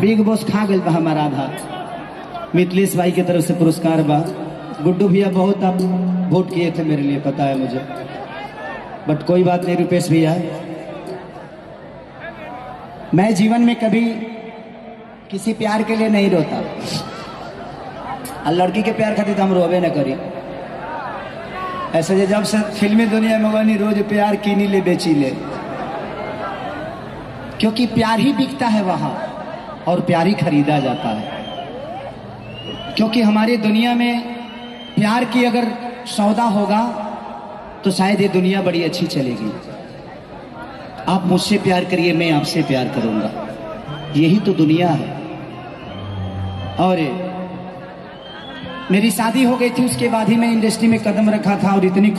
Big boss खा गए बा हमारा आधा। मिथिलेश भाई की तरफ से पुरस्कार बा। गुड्डू भैया बहुत आप वोट किए थे मेरे लिए, पता है मुझे, बट कोई बात नहीं। रुपेश भैया, मैं जीवन में कभी किसी प्यार के लिए नहीं रोता, और लड़की के प्यार खातिर तो हम रोबे न करी। ऐसे जब से फिल्मी दुनिया में बनी रोज प्यार कीनी ले बेची ले, क्योंकि प्यार ही बिकता है वहां और प्यार ही खरीदा जाता है। क्योंकि हमारी दुनिया में प्यार की अगर सौदा होगा तो शायद ये दुनिया बड़ी अच्छी चलेगी। आप मुझसे प्यार करिए, मैं आपसे प्यार करूंगा, यही तो दुनिया है। और मेरी शादी हो गई थी, उसके बाद ही मैं इंडस्ट्री में कदम रखा था, और इतनी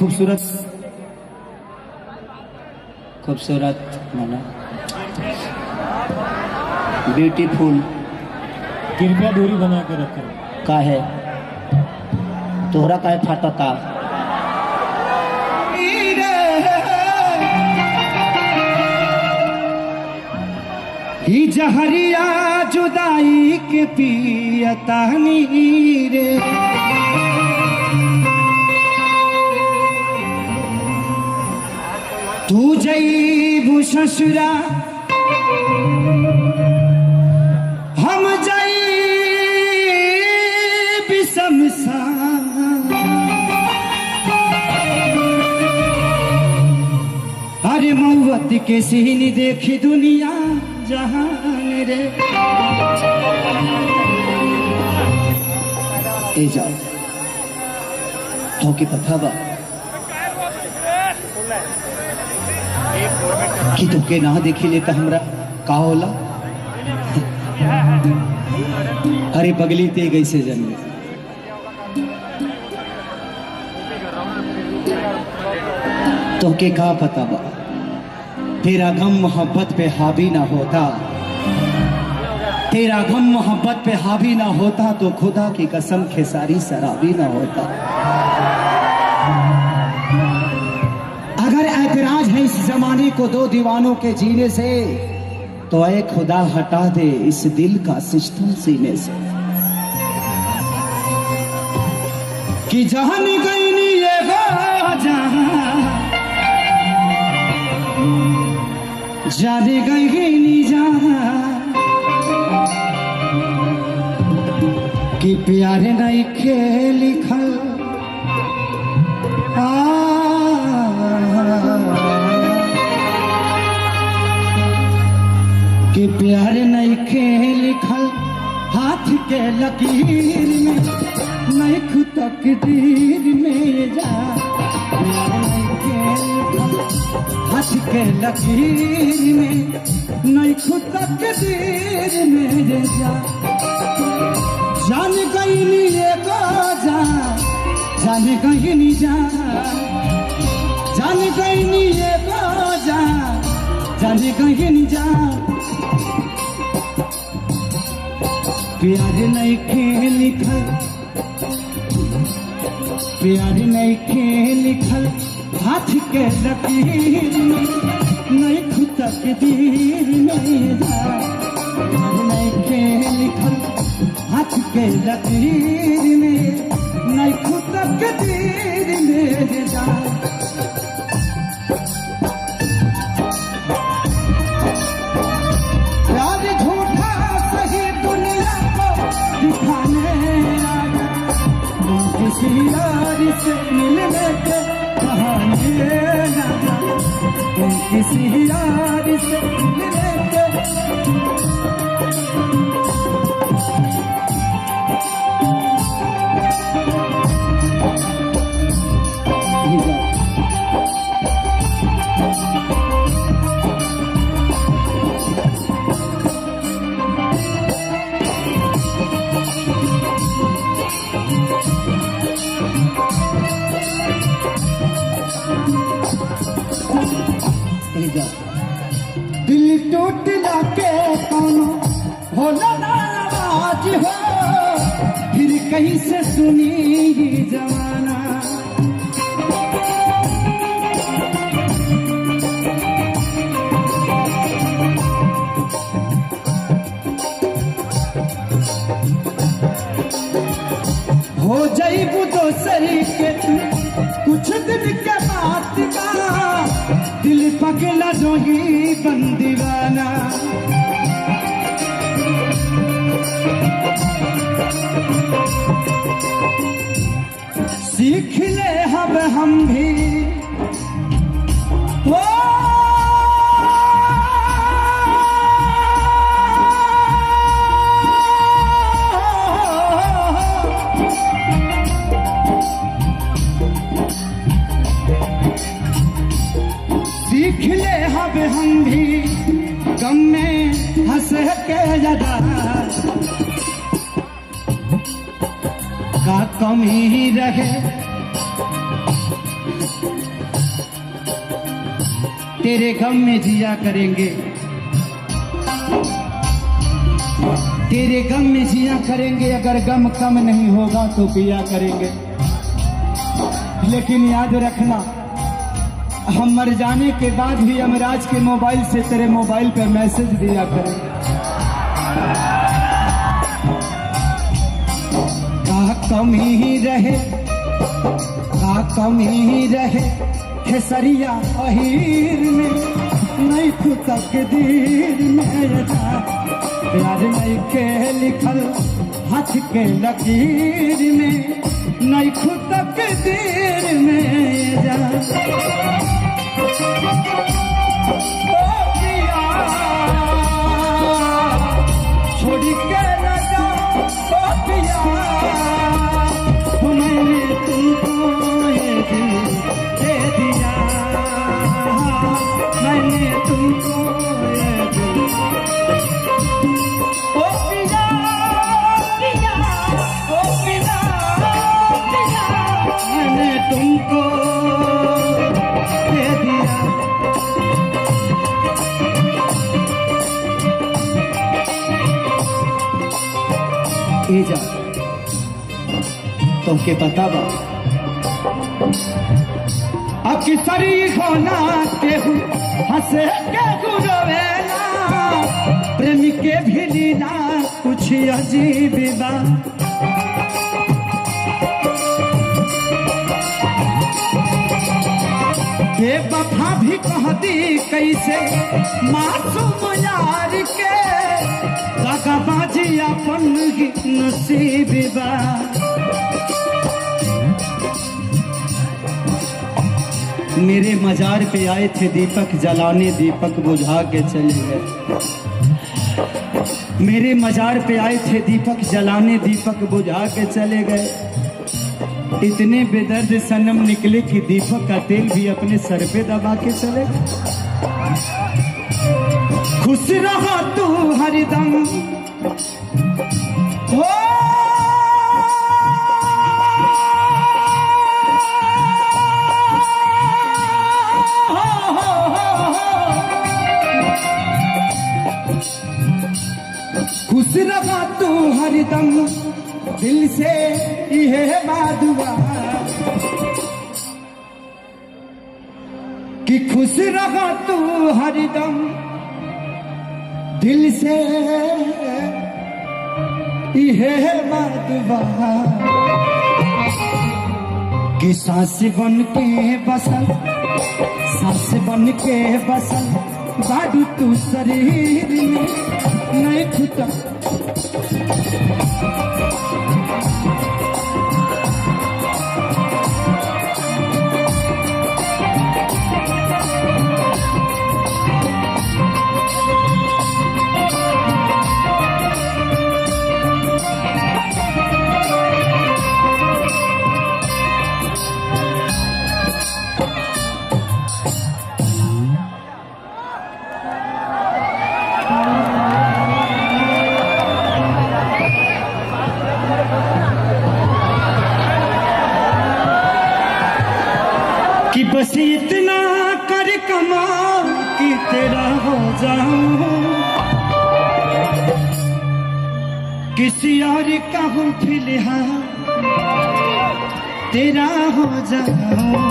खूबसूरत माना ब्यूटीफुल, कृपया दूरी बना के रखें। का है तोहरा का फाटता ही जहरिया जुदाई के पियता रे, तू जईबू ससुरा हम जई शमशान। अरे मौत के सीन देखी दुनिया जहान रे। ए जाओ हो के पता बा कि तुके ना देखी लेता हमरा का होला। अरे पगली ते कैसे जन्मे, तो के का पता बा तेरा गम मोहब्बत पे हावी ना होता, तेरा गम मोहब्बत पे हावी ना होता तो खुदा की कसम खेसारी शराबी ना होता। अगर ऐतराज है इस जमाने को दो दीवानों के जीने से, तो ऐ खुदा हटा दे इस दिल का सिस्टम सीने से। कि जहां गई नी ये जाने गई नी जहां, कि प्यारे नहीं के लिखल कि प्यार नहीं के लिखल हाथ के लकीर में, नहीं खुद तकदीर में जा। प्यार नहीं के लिखल हाथ के लकीर में, नहीं खुद तकदीर में जा। जान गई नी ये को जा, जान गई नी जा, जान गई नी ये को जा, जान गई नी जा। प्यार नहीं के लिखल, प्यार नहीं के लिखल हाथ के लकीर में, नहीं खुद तकदीर में जा। प्यार नहीं के लिखल हाथ के लकीर में, नहीं खुद तकदीर में जा। किसी यार से मिलने के बहाने ना जा, तुम किसी यार से मिलने के। दिल टूट जाके कौनो होला ना आवाज हो, फिर कहीं से सुनी जमाना। हो जाइबू दोसरी के तू कुछ दिन के बात का दिल पगला जोही बंदीवाना सीख ले हम भी ओ सीख ले हम भी गम में हंस के जदा का कमी रहे तेरे गम में जिया करेंगे तेरे गम में जिया करेंगे अगर गम कम नहीं होगा तो पिया करेंगे लेकिन याद रखना हम मर जाने के बाद भी यमराज के मोबाइल से तेरे मोबाइल पर मैसेज दिया करेंगे का कमी रहे का कमी रहे खेसरिया अहीर में नहीं तू तकदीर में प्यार नहीं के लिखल हाथ के लकीर में नहीं तू तकदीर में जा छोड़ के न जा पिया मैंने तुमको ये दिल दे दिया मैंने तुमको ये दिल ओ पिया पिया ओ पिया पिया मैंने तुमको दे दिया जा तुमके पता बा अब किसरी होना केहू हंसे के गुरवेला प्रेम के भी लीला कुछ अजीब बा बेवफा भी कहती कैसे मासूम यार के दगाबाजी अपन नसीब बा मेरे मजार पे आए थे दीपक जलाने दीपक बुझा के चले गए मेरे मजार पे आए थे दीपक जलाने दीपक बुझा के चले गए इतने बेदर्द सनम निकले कि दीपक का तेल भी अपने सर पे दबा के चले गए खुश रहा तू हरदम हो खुश रहा तू हरदम दिल से यह बादुआ कि खुश रहा तू हरदम दिल से यह बादुआ कि सांस बन के बसल सांस बन के बसल बाडू तू शरीर में नहीं खुदा कि बस इतना कर कमा कि तेरा हो जाऊं किसी और का हूँ फिलहाल तेरा हो जाऊं।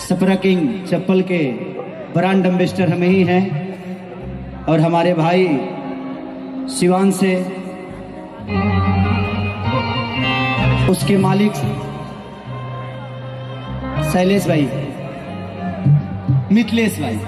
सपरा किंग चप्पल के ब्रांड एम्बेसडर हम ही हैं और हमारे भाई सिवान से उसके मालिक शैलेश भाई, मिथिलेश भाई,